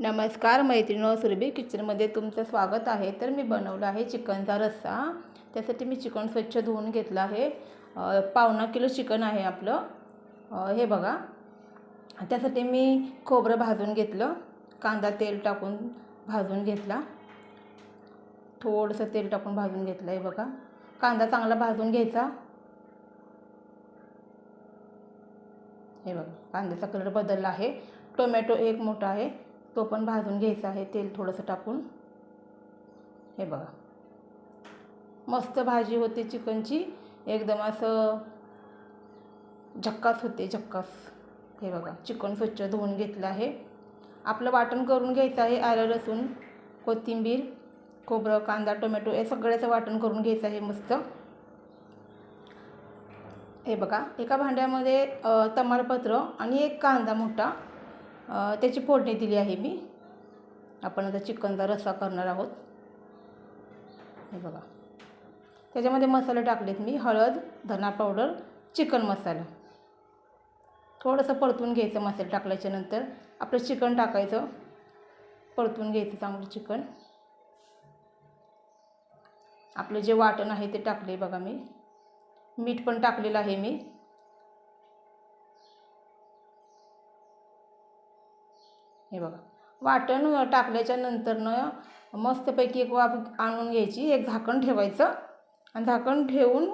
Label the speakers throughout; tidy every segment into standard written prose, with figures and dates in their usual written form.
Speaker 1: नमस्कार मैत्रिणींनो, सुरभी किचनमध्ये तुमचं स्वागत आहे। तर मी बनवला आहे चिकनचा रस्सा। त्यासाठी मी चिकन स्वच्छ धुवून घेतलं आहे। पावणा किलो चिकन आहे आपलं। हे बघा, त्यासाठी मी खोबरं भाजून घेतलं, कांदा तेल टाकून भाजून घेतला, थोडंसं तेल टाकून भाजून घेतलं। हे बघा, कांदा चांगला भाजून घ्यायचा। हे बघा, कांद्याचा कलर बदलला आहे। टोमॅटो एक मोठा आहे, तो पण भाजून घ्यायचा आहे तेल थोडंसं टाकून। हे बघा, मस्त भाजी होते चिकनची, एकदम असं झक्कास होते, झक्कास। हे बघा, चिकन स्वच्छ धुवून घेतलं आहे। आपलं वाटण करून घ्यायचं आहे। आलं, लसूण, कोथिंबीर, खोबरं, कांदा, टोमॅटो हे सगळ्याचं वाटण करून घ्यायचं आहे मस्त। हे बघा, एका भांड्यामध्ये तमालपत्र आणि एक कांदा मोठा, त्याची फोडणी दिली आहे मी। आपण आता चिकनचा रस्सा करणार आहोत। हे बघा, त्याच्यामध्ये मसाले टाकलेत मी, हळद, धना पावडर, चिकन मसाला। थोडंसं परतून घ्यायचं। मसाले टाकल्याच्यानंतर आपलं चिकन टाकायचं, परतून घ्यायचं चांगलं चिकन। आपलं जे वाटण आहे ते टाकले बघा मी, मीठ पण टाकलेलं आहे मी। हे बघा, वाटण टाकल्याच्या नंतरनं मस्तपैकी एक वाफ आणून घ्यायची, एक झाकण ठेवायचं आणि झाकण ठेवून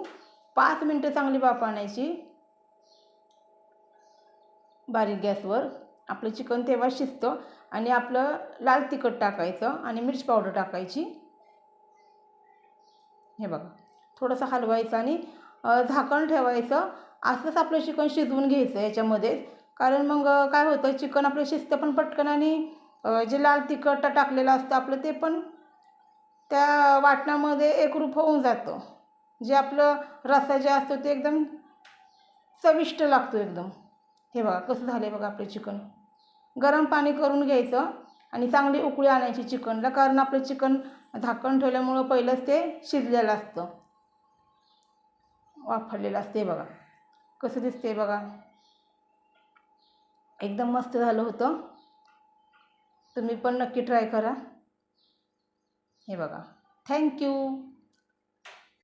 Speaker 1: 5 मिनटं चांगली वाफ आणायची बारीक गॅसवर। आपलं चिकन तेव्हा शिजतं। आणि आपलं लाल तिखट टाकायचं आणि मिरची पावडर टाकायची। हे बघा, थोडंसं हलवायचं आणि झाकण ठेवायचं। असंच आपलं चिकन शिजवून घ्यायचं याच्यामध्ये, कारण मग काय होतं, चिकन आपलं शिजतं पण पटकन आणि जे लाल तिखट टाकलेलं असतं आपलं ते पण त्या वाटणामध्ये एकरूप होऊन जातं। जे आपलं रस्सा जे असतो ते एकदम चविष्ट लागतो एकदम। हे बघा कसं झालं बघा आपलं चिकन। गरम पाणी करून घ्यायचं आणि चांगली उकळी आणायची चिकनला, कारण आपलं चिकन झाकण ठेवल्यामुळं पहिलंच ते शिजलेलं असतं, वाफरलेलं असते। बघा कसं दिसते बघा, एकदम मस्त झालं होतं। तुम्ही पण नक्की ट्राय करा। हे बघा, थँक्यू।